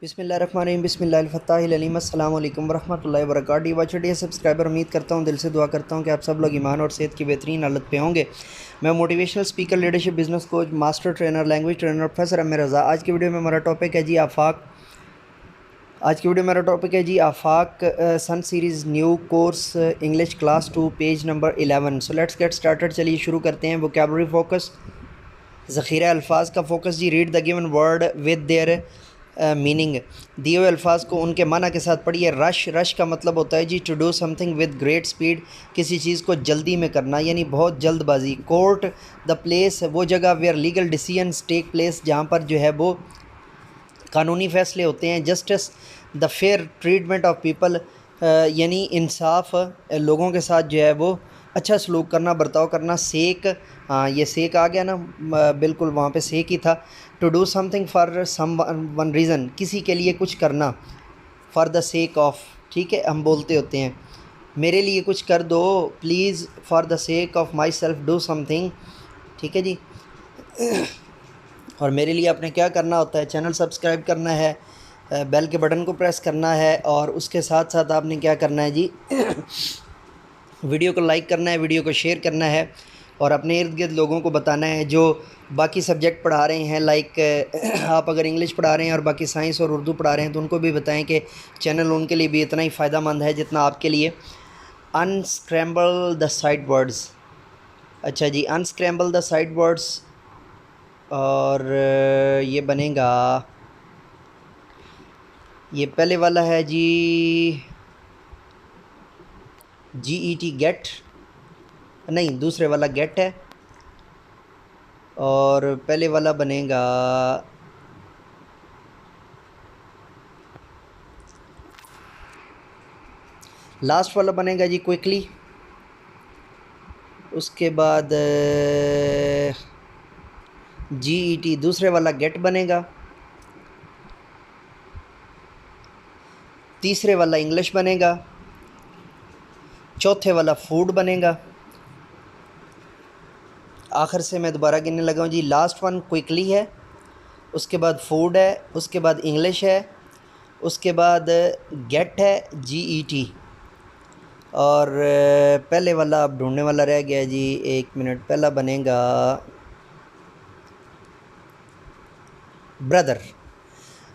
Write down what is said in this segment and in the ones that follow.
बिस्मिल्लाहिर्रहमानिर्रहीम बिस्मिल्लाहिल-फ़त्ताहिल-अलीम अस्सलाम वालेकुम वरहमतुल्लाहि वबरकातुहू। वाचडिया सब्सक्राइबर, उम्मीद करता हूँ, दिल से दुआ करता हूँ कि आप सब लोग ईमान और सेहत की बेहतरीन हालत पे होंगे। मैं motivational speaker, leadership, business coach, master trainer, language trainer professor Amir Raza. आज की वीडियो में हमारा टॉपिक है जी Afaq sun series new course English class 2 page number 11। So let's get started. चलिए शुरू करते हैं। वोकैबुलरी फोकस, ज़ख़ीरा अल्फाज का फोकस जी। Read the given word with their meaning. दिए हुए अल्फाज को उनके माना के साथ पढ़िए। रश का मतलब होता है जी to do something with great speed, किसी चीज़ को जल्दी में करना, यानी बहुत जल्दबाजी। कोर्ट द प्लेस, वो जगह where legal decisions take place, जहाँ पर जो है वो कानूनी फ़ैसले होते हैं। Justice the fair treatment of people, यानी इंसाफ, लोगों के साथ जो है वो अच्छा सलूक करना, बर्ताव करना। सेक, हाँ ये सेक आ गया ना, बिल्कुल वहाँ पे सेक ही था। To do something for some one reason, किसी के लिए कुछ करना। फॉर द सेक ऑफ, ठीक है, हम बोलते होते हैं मेरे लिए कुछ कर दो please, for the sake of my self do something, ठीक है जी। और मेरे लिए आपने क्या करना होता है, चैनल सब्सक्राइब करना है, बेल के बटन को प्रेस करना है, और उसके साथ साथ आपने क्या करना है जी वीडियो को लाइक करना है, वीडियो को शेयर करना है, और अपने इर्द गिर्द लोगों को बताना है जो बाकी सब्जेक्ट पढ़ा रहे हैं। लाइक आप अगर इंग्लिश पढ़ा रहे हैं और बाकी साइंस और उर्दू पढ़ा रहे हैं तो उनको भी बताएं कि चैनल उनके लिए भी इतना ही फ़ायदेमंद है जितना आपके लिए। अनस्क्रैम्बल द साइड वर्ड्स, अच्छा जी, अनस्क्रैम्बल द साइड वर्ड्स, और ये बनेगा, ये पहले वाला है जी GET गेट, नहीं दूसरे वाला गेट है, और पहले वाला बनेगा लास्ट वाला बनेगा जी क्विकली। उसके बाद GET दूसरे वाला गेट बनेगा, तीसरे वाला इंग्लिश बनेगा, चौथे वाला फूड बनेगा। आखिर से मैं दोबारा गिनने लगा हूँ जी। लास्ट वन क्विकली है, उसके बाद फूड है, उसके बाद इंग्लिश है, उसके बाद गेट है GET, और पहले वाला अब ढूंढने वाला रह गया जी, एक मिनट। पहला बनेगा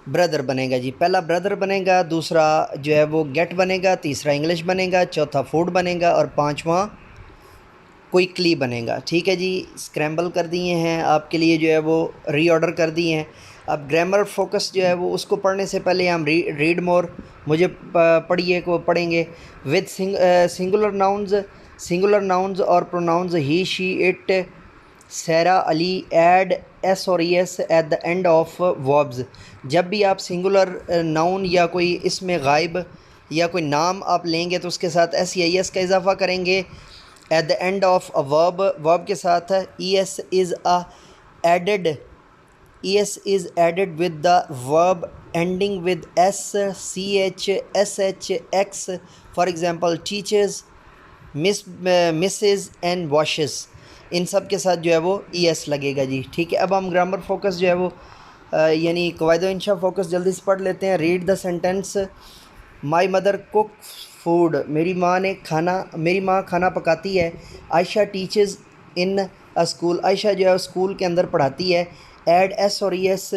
ब्रदर बनेगा जी, पहला ब्रदर बनेगा, दूसरा जो है वो गेट बनेगा, तीसरा इंग्लिश बनेगा, चौथा फूड बनेगा, और पांचवा क्विकली बनेगा। ठीक है जी, स्क्रैम्बल कर दिए हैं आपके लिए, जो है वो रीऑर्डर कर दिए हैं। अब ग्रामर फोकस जो है वो उसको पढ़ने से पहले हम रीड मोर, मुझे पढ़िए को पढ़ेंगे। विद सिंगुलर नाउन्स और pronouns he she it Saira Ali add S और S at the end of verbs. जब भी आप सिंगुलर नाउन या कोई इसमें गायब या कोई नाम आप लेंगे तो उसके साथ एस या एस का इजाफा करेंगे eight the end of a verb के साथ es is added with the verb ending with s, ch, sh, x. for example teaches, misses and washes, इन सब के साथ जो है वो es लगेगा जी। ठीक है, अब हम ग्रामर फोकस जो है वो यानी कवायद इंशा फोकस जल्दी से पढ़ लेते हैं। Read the sentence. My mother cook food, मेरी माँ खाना पकाती है। Ayesha teachers in a school, Ayesha जो है स्कूल के अंदर पढ़ाती है। एड एस और एस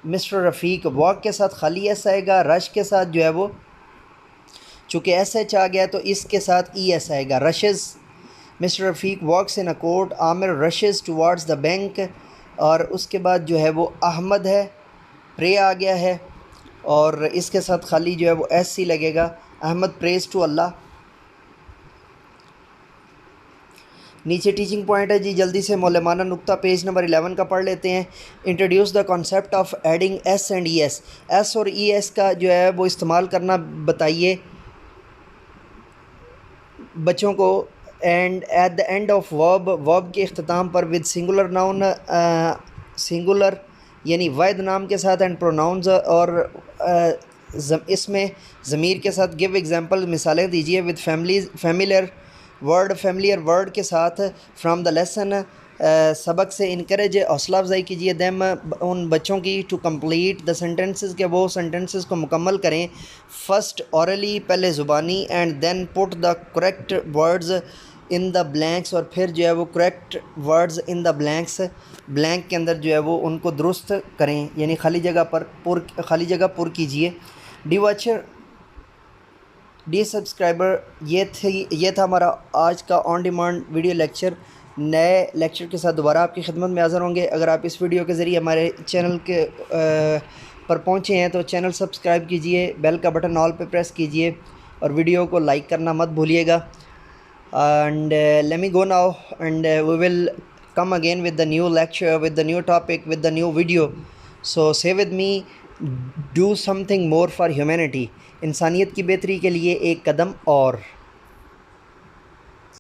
मिस्टर रफ़ीक, वॉक के साथ खाली एस आएगा, रश के साथ जो है वो चूँकि एस एच आ गया तो इसके साथ ई एस आएगा। Rushes, mister Rafiq walks in a court, Aamir rushes towards the bank, और उसके बाद जो है वो अहमद है, प्रे आ गया है, और इसके साथ खाली जो है वो एस सी लगेगा। Ahmad praise to Allah. नीचे टीचिंग पॉइंट है जी, जल्दी से मौलमाना नुक्ता पेज नंबर 11 का पढ़ लेते हैं। Introduce the concept of adding S and E S, S और ई एस का जो है वो इस्तेमाल करना बताइए बच्चों को। And eight the end of verb के अख्ताम पर विद सिंगुलर नाउन, सिंगुलर यानी वाहिद नाम के साथ, एंड प्रोनाउंस, और इसमें ज़मीर के साथ। गिव एग्जांपल, मिसालें दीजिए। विद फैमिलियर वर्ड के साथ। फ्रॉम द लेसन, सबक से इनकरेज हौसला अफजाई कीजिए दैम उन बच्चों की टू कंप्लीट द सेंटेंसेस के वो सेंटेंसेस को मुकम्मल करें फ़र्स्ट औरली पहले ज़ुबानी and then put the correct words in the blanks और फिर जो है वो correct words in the blanks blank के अंदर जो है वो उनको दुरुस्त करें यानी खाली जगह पुर कीजिए। डी वॉचर डी सब्सक्राइबर ये था हमारा आज का ऑन डिमांड वीडियो लेक्चर। नए लेक्चर के साथ दोबारा आपकी खिदमत में हाज़िर होंगे। अगर आप इस वीडियो के ज़रिए हमारे चैनल के पर पहुँचे हैं तो चैनल सब्सक्राइब कीजिए, बेल का बटन ऑल पे प्रेस कीजिए और वीडियो को लाइक करना मत भूलिएगा। And let me go now and we will come again with the new lecture, with the new topic, with the new video. So say with me, do something more for humanity. इंसानियत की बेहतरी के लिए एक कदम और।